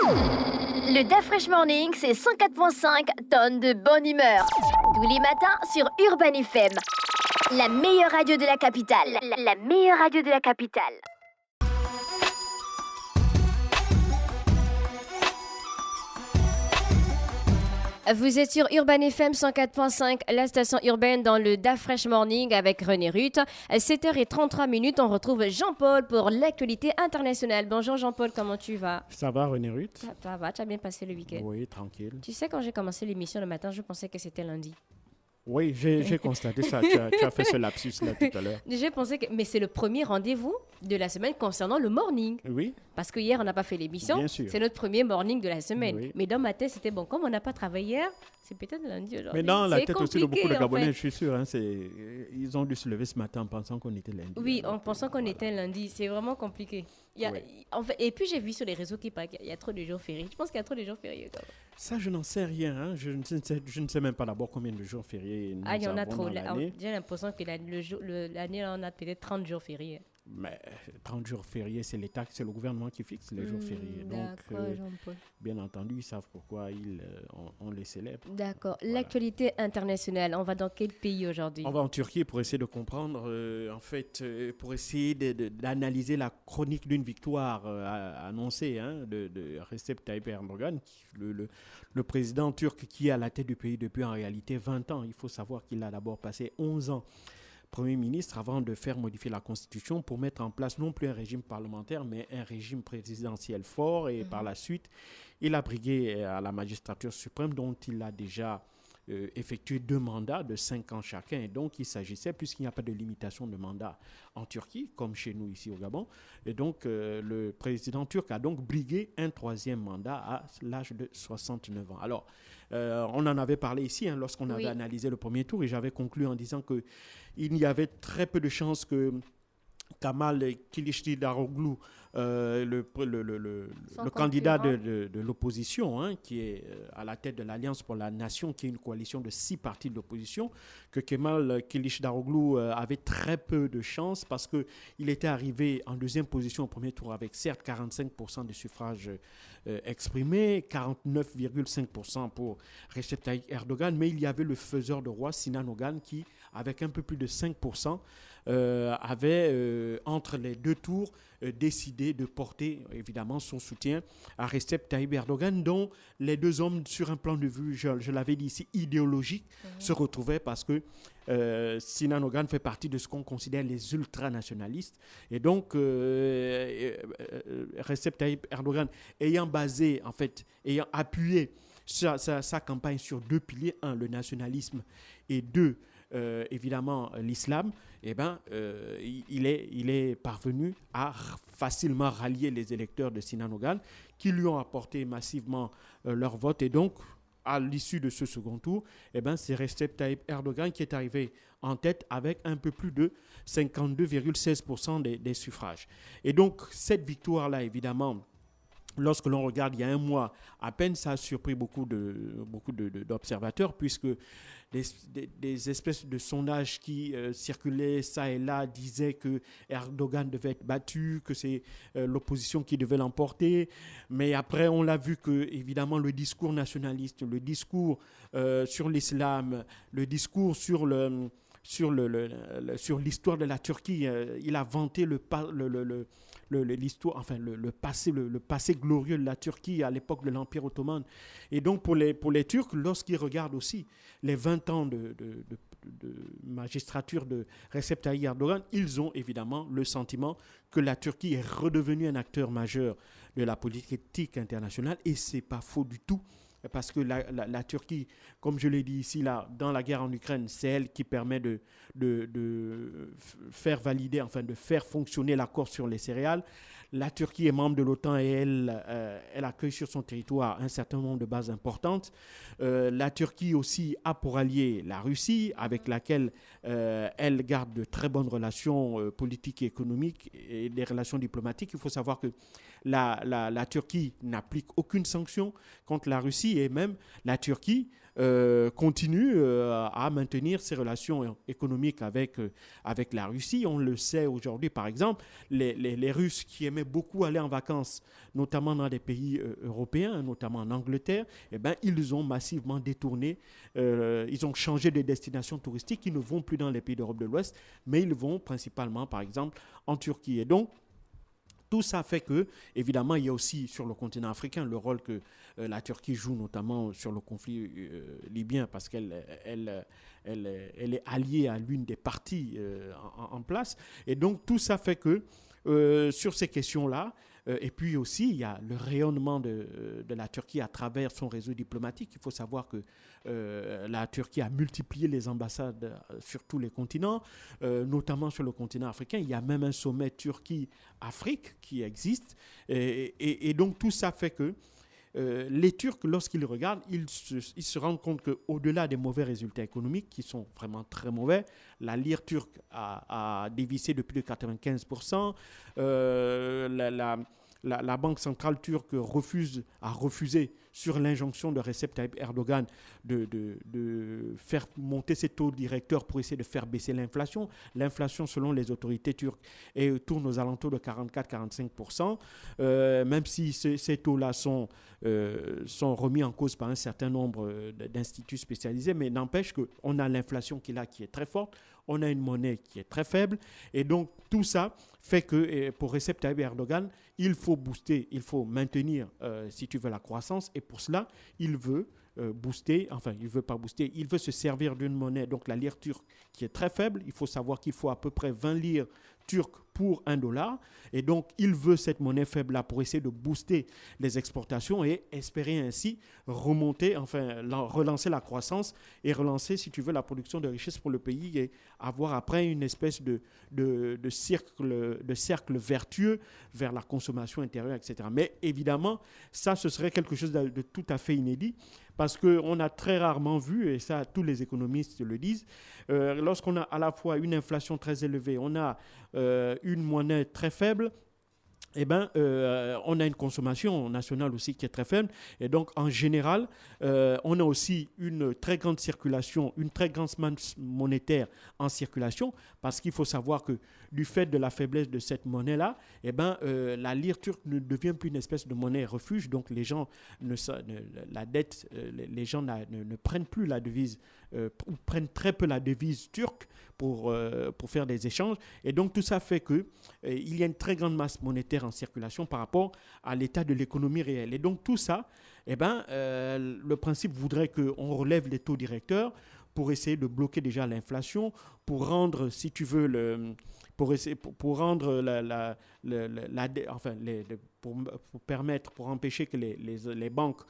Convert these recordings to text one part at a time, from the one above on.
Le DAF Fresh Morning, c'est 104.5 tonnes de bonne humeur. Tous les matins sur Urban FM. La meilleure radio de la capitale. La meilleure radio de la capitale. Vous êtes sur Urban FM 104.5, la station urbaine dans le DAF Fresh Morning avec René Ruth. 7h33, on retrouve Jean-Paul pour l'actualité internationale. Bonjour Jean-Paul, comment tu vas? Ça va René Ruth? Ça va, tu as bien passé le week-end? Oui, tranquille. Tu sais, quand j'ai commencé l'émission le matin, je pensais que c'était lundi. Oui, j'ai constaté ça. Tu as fait ce lapsus là tout à l'heure. J'ai pensé que... Mais c'est le premier rendez-vous de la semaine concernant le morning. Oui. Parce que hier, on n'a pas fait l'émission. Bien sûr. C'est notre premier morning de la semaine. Oui. Mais dans ma tête, c'était bon. Comme on n'a pas travaillé hier, c'est peut-être lundi aujourd'hui. Mais dans la tête aussi de beaucoup de Gabonais, en fait. je suis sûr, hein, ils ont dû se lever ce matin en pensant qu'on était lundi. Oui, en pensant qu'on était lundi. C'est vraiment compliqué. Oui. En fait, et puis, j'ai vu sur les réseaux qu'il y a trop de jours fériés. Je pense qu'il y a trop de jours fériés. Ça, je n'en sais rien. Hein. Je ne sais même pas d'abord combien de jours fériés nous il y en a avons trop. dans l'année. J'ai l'impression que l'année, on a peut-être 30 jours fériés. Mais 30 jours fériés, c'est l'État, c'est le gouvernement qui fixe les jours fériés. Donc, bien entendu, ils savent pourquoi on les célèbre. D'accord. Voilà. L'actualité internationale, on va dans quel pays aujourd'hui? On va en Turquie pour essayer de comprendre, pour essayer d'analyser la chronique d'une victoire annoncée de Recep Tayyip Erdogan, le président turc qui est à la tête du pays depuis en réalité 20 ans. Il faut savoir qu'il a d'abord passé 11 ans Premier ministre avant de faire modifier la Constitution pour mettre en place non plus un régime parlementaire, mais un régime présidentiel fort. Et par la suite, il a brigué à la magistrature suprême dont il a déjà effectué 2 mandats de 5 ans chacun. Et donc, il s'agissait, puisqu'il n'y a pas de limitation de mandat en Turquie, comme chez nous ici au Gabon, et donc le président turc a donc brigué un 3e mandat à l'âge de 69 ans. Alors, on en avait parlé ici lorsqu'on avait analysé le premier tour, et j'avais conclu en disant qu'il y avait très peu de chances que Kemal Kılıçdaroğlu, le candidat de l'opposition, qui est à la tête de l'Alliance pour la Nation, qui est une coalition de 6 partis de l'opposition, que Kemal Kılıçdaroğlu avait très peu de chances parce qu'il était arrivé en 2e position au premier tour avec certes 45% des suffrages exprimés, 49,5% pour Recep Tayyip Erdogan, mais il y avait le faiseur de roi Sinan Ogan qui, avec un peu plus de 5%, avait, entre les 2 tours, décidé de porter évidemment son soutien à Recep Tayyip Erdogan, dont les 2 hommes, sur un plan de vue, je l'avais dit ici, idéologique, se retrouvaient parce que Sinan Ogan fait partie de ce qu'on considère les ultranationalistes. Et donc, Recep Tayyip Erdogan ayant appuyé sa campagne sur 2 piliers, 1, le nationalisme, et 2, évidemment l'islam, il est parvenu à facilement rallier les électeurs de Sinan Ogan qui lui ont apporté massivement leur vote. Et donc, à l'issue de ce second tour, c'est Recep Tayyip Erdogan qui est arrivé en tête avec un peu plus de 52,16% des suffrages. Et donc, cette victoire-là, évidemment, lorsque l'on regarde il y a un mois à peine, ça a surpris beaucoup d'observateurs, puisque des espèces de sondages qui circulaient ça et là disaient que Erdogan devait être battu, que c'est l'opposition qui devait l'emporter. Mais après, on l'a vu que, évidemment, le discours nationaliste, le discours sur l'islam, le discours sur l'histoire de la Turquie, il a vanté le passé glorieux de la Turquie à l'époque de l'Empire ottoman. Et donc pour les Turcs, lorsqu'ils regardent aussi les 20 ans de magistrature de Recep Tayyip Erdogan, ils ont évidemment le sentiment que la Turquie est redevenue un acteur majeur de la politique internationale, et c'est pas faux du tout. Parce que la Turquie, comme je l'ai dit ici, dans la guerre en Ukraine, c'est elle qui permet de faire valider, de faire fonctionner l'accord sur les céréales. La Turquie est membre de l'OTAN et elle accueille sur son territoire un certain nombre de bases importantes. La Turquie aussi a pour allié la Russie, avec laquelle elle garde de très bonnes relations politiques et économiques et des relations diplomatiques. Il faut savoir que la Turquie n'applique aucune sanction contre la Russie et même la Turquie continue à maintenir ses relations économiques avec la Russie. On le sait aujourd'hui, par exemple, les Russes qui aimaient beaucoup aller en vacances, notamment dans des pays européens, notamment en Angleterre, eh ben, ils ont massivement détourné, ils ont changé de destination touristique, ils ne vont plus dans les pays d'Europe de l'Ouest, mais ils vont principalement, par exemple, en Turquie. Et donc, tout ça fait que, évidemment, il y a aussi sur le continent africain le rôle que la Turquie joue, notamment sur le conflit libyen, parce qu'elle est alliée à l'une des parties en place. Et donc, tout ça fait que, sur ces questions-là, et puis aussi, il y a le rayonnement de la Turquie à travers son réseau diplomatique. Il faut savoir que la Turquie a multiplié les ambassades sur tous les continents, notamment sur le continent africain. Il y a même un sommet Turquie-Afrique qui existe. Et donc, tout ça fait que les Turcs, lorsqu'ils regardent, ils se rendent compte qu'au-delà des mauvais résultats économiques, qui sont vraiment très mauvais, la lire turque a dévissé de plus de 95%, la Banque centrale turque a refusé, sur l'injonction de Recep Tayyip Erdogan, de faire monter ses taux directeurs pour essayer de faire baisser l'inflation. L'inflation, selon les autorités turques, tourne aux alentours de 44-45%, même si ces taux-là sont remis en cause par un certain nombre d'instituts spécialisés, mais n'empêche qu'on a l'inflation qui est très forte, on a une monnaie qui est très faible, et donc tout ça fait que pour Recep Tayyip Erdogan, il faut booster, il faut maintenir, si tu veux, la croissance, et pour cela, il veut booster, enfin, il ne veut pas booster, il veut se servir d'une monnaie, donc la lire turque, qui est très faible. Il faut savoir qu'il faut à peu près 20 lires turques pour $1. Et donc, il veut cette monnaie faible-là pour essayer de booster les exportations et espérer ainsi remonter, enfin, relancer la croissance et relancer, si tu veux, la production de richesses pour le pays et avoir après une espèce de cercle vertueux vers la consommation intérieure, etc. Mais évidemment, ça, ce serait quelque chose de tout à fait inédit parce qu'on a très rarement vu, et ça, tous les économistes le disent, lorsqu'on a à la fois une inflation très élevée, on a une monnaie très faible, eh ben, on a une consommation nationale aussi qui est très faible. Et donc, en général, on a aussi une très grande circulation, une très grande masse monétaire en circulation, parce qu'il faut savoir que du fait de la faiblesse de cette monnaie-là, eh ben, la lire turque ne devient plus une espèce de monnaie refuge. Donc, les gens ne prennent plus la devise, ou prennent très peu la devise turque pour faire des échanges. Et donc, tout ça fait qu'il y a une très grande masse monétaire en circulation par rapport à l'état de l'économie réelle. Et donc, tout ça, eh ben, le principe voudrait qu'on relève les taux directeurs pour essayer de bloquer déjà l'inflation, pour rendre, si tu veux, pour empêcher que les banques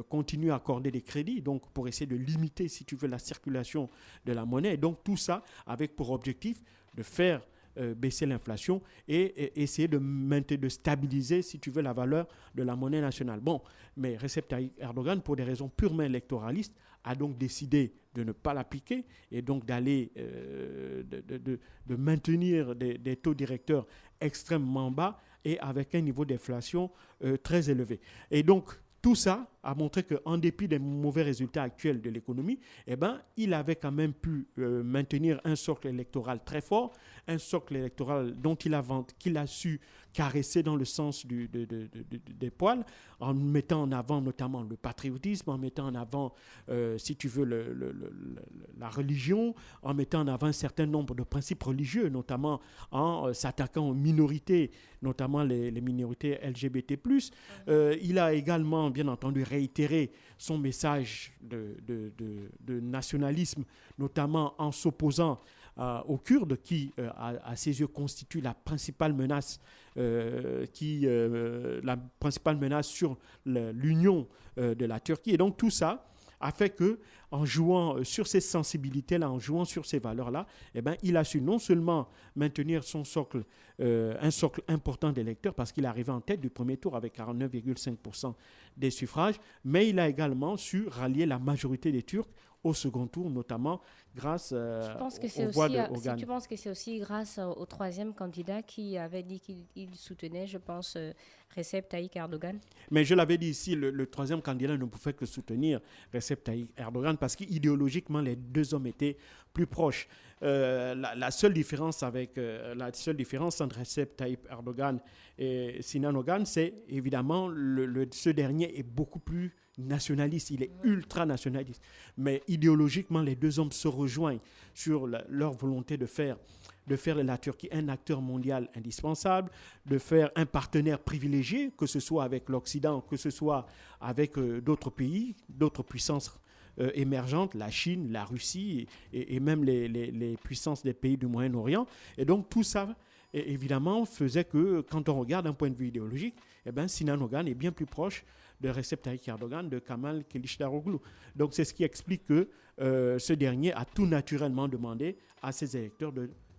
continuent à accorder des crédits, donc pour essayer de limiter, si tu veux, la circulation de la monnaie. Et donc tout ça avec pour objectif de faire baisser l'inflation et essayer de stabiliser, si tu veux, la valeur de la monnaie nationale. Bon, mais Recep Tayyip Erdogan, pour des raisons purement électoralistes, a donc décidé de ne pas l'appliquer et donc d'aller de maintenir des taux directeurs extrêmement bas et avec un niveau d'inflation très élevé. Et donc, tout ça a montré qu'en dépit des mauvais résultats actuels de l'économie, eh ben, il avait quand même pu maintenir un socle électoral très fort, un socle électoral qu'il a su caresser dans le sens des poils, en mettant en avant notamment le patriotisme, en mettant en avant, si tu veux, la religion, en mettant en avant un certain nombre de principes religieux, notamment en s'attaquant aux minorités, notamment les minorités LGBT+. Il a également, bien entendu, réitéré son message de nationalisme, notamment en s'opposant aux Kurdes qui, à ses yeux, constituent la principale menace, sur l'union de la Turquie. Et donc tout ça a fait que, en jouant sur ces sensibilités-là, en jouant sur ces valeurs-là, eh ben, il a su non seulement maintenir son socle, un socle important d'électeurs, parce qu'il est arrivé en tête du premier tour avec 49,5% des suffrages, mais il a également su rallier la majorité des Turcs au second tour, notamment grâce Je pense que c'est aux voix aussi, de si Hogan. tu penses que c'est aussi grâce au troisième candidat qui avait dit qu'il soutenait, je pense, Recep Tayyip Erdogan. Mais je l'avais dit ici, le troisième candidat ne pouvait que soutenir Recep Tayyip Erdogan parce qu'idéologiquement, les deux hommes étaient plus proches. La seule différence entre Recep Tayyip Erdogan et Sinan Ogan, c'est évidemment ce dernier est beaucoup plus nationaliste, il est ultra nationaliste. Mais idéologiquement, les deux hommes se rejoignent sur leur volonté de faire la Turquie un acteur mondial indispensable, de faire un partenaire privilégié, que ce soit avec l'Occident, que ce soit avec d'autres pays, d'autres puissances émergentes, la Chine, la Russie et même les puissances des pays du Moyen-Orient. Et donc tout ça, évidemment, faisait que quand on regarde d'un point de vue idéologique, Sinan Ogan est bien plus proche de Recep Tayyip Erdogan, de Kemal Kılıçdaroğlu. Donc c'est ce qui explique que ce dernier a tout naturellement demandé à ses électeurs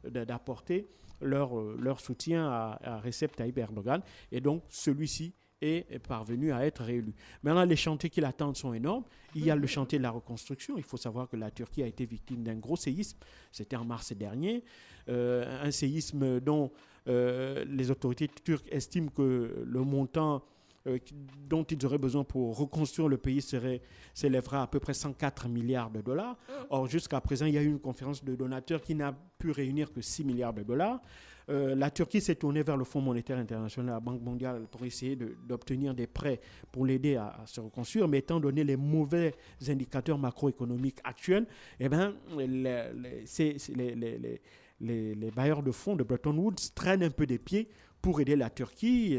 d'apporter leur soutien à Recep Tayyip Erdogan. Et donc celui-ci est parvenu à être réélu. Maintenant, les chantiers qui l'attendent sont énormes. Il y a le chantier de la reconstruction. Il faut savoir que la Turquie a été victime d'un gros séisme. C'était en mars dernier. Un séisme dont les autorités turques estiment que le montant dont ils auraient besoin pour reconstruire le pays s'élèvera à peu près 104 milliards de dollars. Or, jusqu'à présent, il y a eu une conférence de donateurs qui n'a pu réunir que 6 milliards de dollars. La Turquie s'est tournée vers le Fonds monétaire international, la Banque mondiale, pour essayer d'obtenir des prêts pour l'aider à se reconstruire. Mais étant donné les mauvais indicateurs macroéconomiques actuels, les bailleurs de fonds de Bretton Woods traînent un peu des pieds pour aider la Turquie.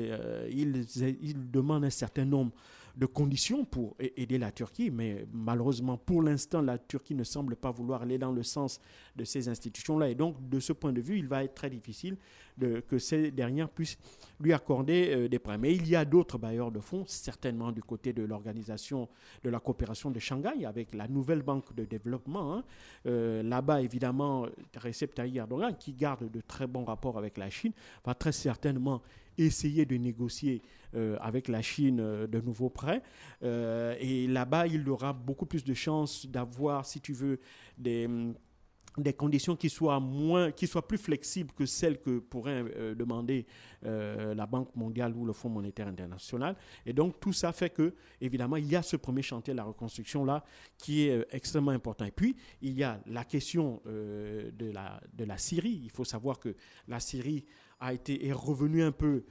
Ils demandent un certain nombre de conditions pour aider la Turquie, mais malheureusement, pour l'instant, la Turquie ne semble pas vouloir aller dans le sens de ces institutions-là. Et donc, de ce point de vue, il va être très difficile que ces dernières puissent lui accorder des prêts. Mais il y a d'autres bailleurs de fonds, certainement du côté de l'organisation de la coopération de Shanghai, avec la nouvelle banque de développement. Là-bas, évidemment, Recep Tayyip Erdogan, qui garde de très bons rapports avec la Chine, va très certainement essayer de négocier avec la Chine de nouveaux prêts. Et là-bas, il aura beaucoup plus de chances d'avoir, si tu veux, des conditions qui soient plus flexibles que celles que pourrait demander la Banque mondiale ou le Fonds monétaire international. Et donc, tout ça fait que, évidemment, il y a ce premier chantier de la reconstruction là qui est extrêmement important. Et puis, il y a la question de la Syrie. Il faut savoir que la Syrie est revenue un peu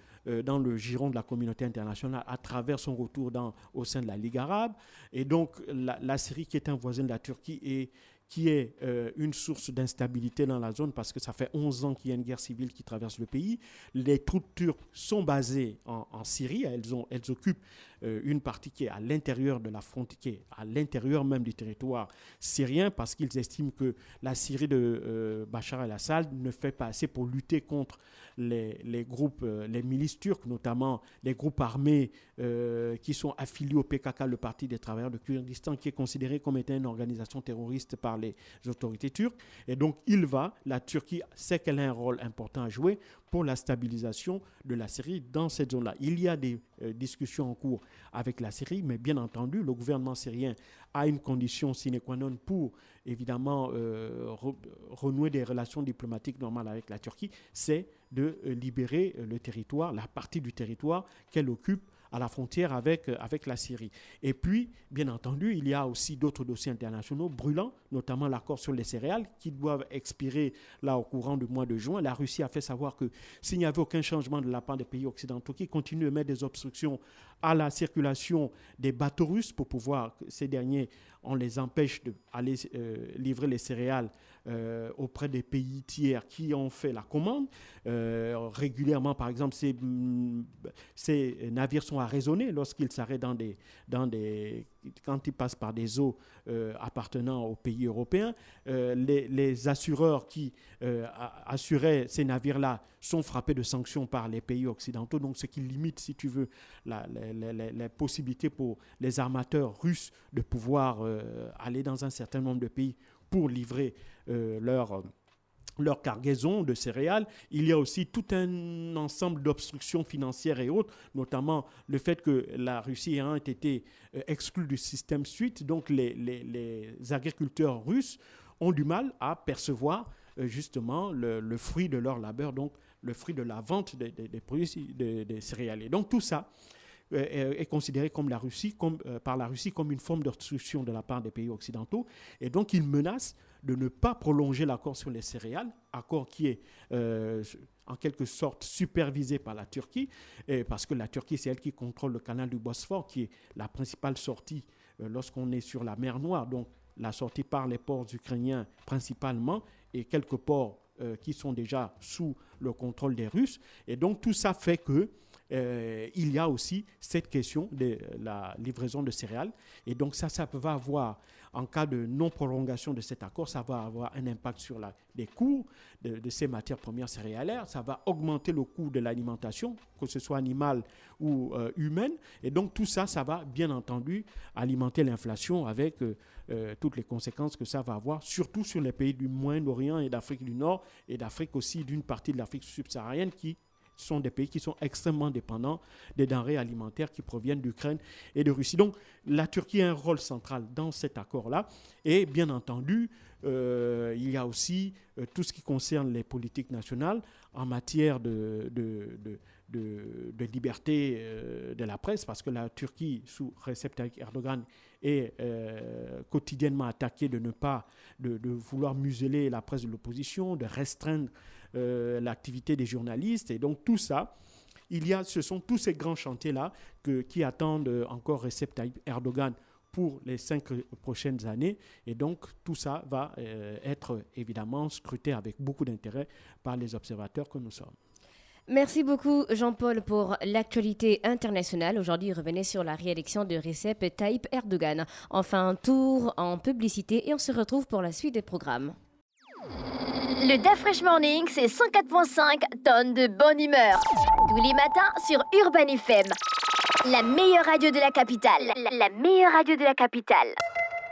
dans le giron de la communauté internationale à travers son retour au sein de la Ligue arabe. Et donc, la Syrie, qui est un voisin de la Turquie et qui est une source d'instabilité dans la zone parce que ça fait 11 ans qu'il y a une guerre civile qui traverse le pays. Les troupes turques sont basées en Syrie. Elles occupent une partie qui est à l'intérieur de la frontière, qui est à l'intérieur même du territoire syrien parce qu'ils estiment que la Syrie de Bachar el-Assad ne fait pas assez pour lutter contre les groupes, les milices turques, notamment les groupes armés qui sont affiliés au PKK, le Parti des travailleurs de Kurdistan, qui est considéré comme étant une organisation terroriste par les autorités turques. Et donc, la Turquie sait qu'elle a un rôle important à jouer pour la stabilisation de la Syrie dans cette zone-là. Il y a des discussions en cours avec la Syrie, mais bien entendu, le gouvernement syrien a une condition sine qua non pour, évidemment, renouer des relations diplomatiques normales avec la Turquie, c'est de libérer le territoire, la partie du territoire qu'elle occupe à la frontière avec la Syrie. Et puis, bien entendu, il y a aussi d'autres dossiers internationaux brûlants, notamment l'accord sur les céréales, qui doivent expirer là au courant du mois de juin. La Russie a fait savoir que s'il n'y avait aucun changement de la part des pays occidentaux qui continuent de mettre des obstructions à la circulation des bateaux russes pour pouvoir, ces derniers, on les empêche d'aller livrer les céréales auprès des pays tiers qui ont fait la commande. Régulièrement, par exemple, ces navires sont arraisonnés lorsqu'ils s'arrêtent quand ils passent par des eaux appartenant aux pays européens. Les assureurs qui assuraient ces navires-là sont frappés de sanctions par les pays occidentaux, donc ce qui limite, si tu veux, les possibilités pour les armateurs russes de pouvoir aller dans un certain nombre de pays pour livrer leur cargaison de céréales. Il y a aussi tout un ensemble d'obstructions financières et autres, notamment le fait que la Russie a été exclue du système SWIFT, donc les agriculteurs russes ont du mal à percevoir justement le fruit de leur labeur, donc le fruit de la vente des produits des céréaliers. Donc tout ça est considéré par la Russie comme une forme d'obstruction de la part des pays occidentaux. Et donc, ils menacent de ne pas prolonger l'accord sur les céréales, accord qui est en quelque sorte supervisé par la Turquie, parce que la Turquie, c'est elle qui contrôle le canal du Bosphore, qui est la principale sortie lorsqu'on est sur la mer Noire. Donc, la sortie par les ports ukrainiens principalement, et quelques ports qui sont déjà sous le contrôle des Russes. Et donc, tout ça fait que il y a aussi cette question de la livraison de céréales. Et donc ça va avoir, en cas de non-prolongation de cet accord, ça va avoir un impact sur les coûts de ces matières premières céréalières. Ça va augmenter le coût de l'alimentation, que ce soit animale ou humaine. Et donc tout ça, ça va bien entendu alimenter l'inflation avec toutes les conséquences que ça va avoir, surtout sur les pays du Moyen-Orient et d'Afrique du Nord, et d'Afrique aussi, d'une partie de l'Afrique subsaharienne qui sont des pays qui sont extrêmement dépendants des denrées alimentaires qui proviennent d'Ukraine et de Russie. Donc, la Turquie a un rôle central dans cet accord-là. Et bien entendu, il y a aussi tout ce qui concerne les politiques nationales en matière de liberté de la presse, parce que la Turquie, sous Recep Tayyip Erdogan, est quotidiennement attaquée de vouloir museler la presse de l'opposition, de restreindre l'activité des journalistes. Et donc tout ça, ce sont tous ces grands chantiers-là qui attendent encore Recep Tayyip Erdogan pour les 5 prochaines années. Et donc tout ça va être évidemment scruté avec beaucoup d'intérêt par les observateurs que nous sommes. Merci beaucoup Jean-Paul pour l'actualité internationale. Aujourd'hui, revenez sur la réélection de Recep Tayyip Erdogan. Enfin, un tour en publicité et on se retrouve pour la suite des programmes. Le DAF Fresh Morning, c'est 104.5 tonnes de bonne humeur. Tous les matins sur Urban FM. La meilleure radio de la capitale. La meilleure radio de la capitale.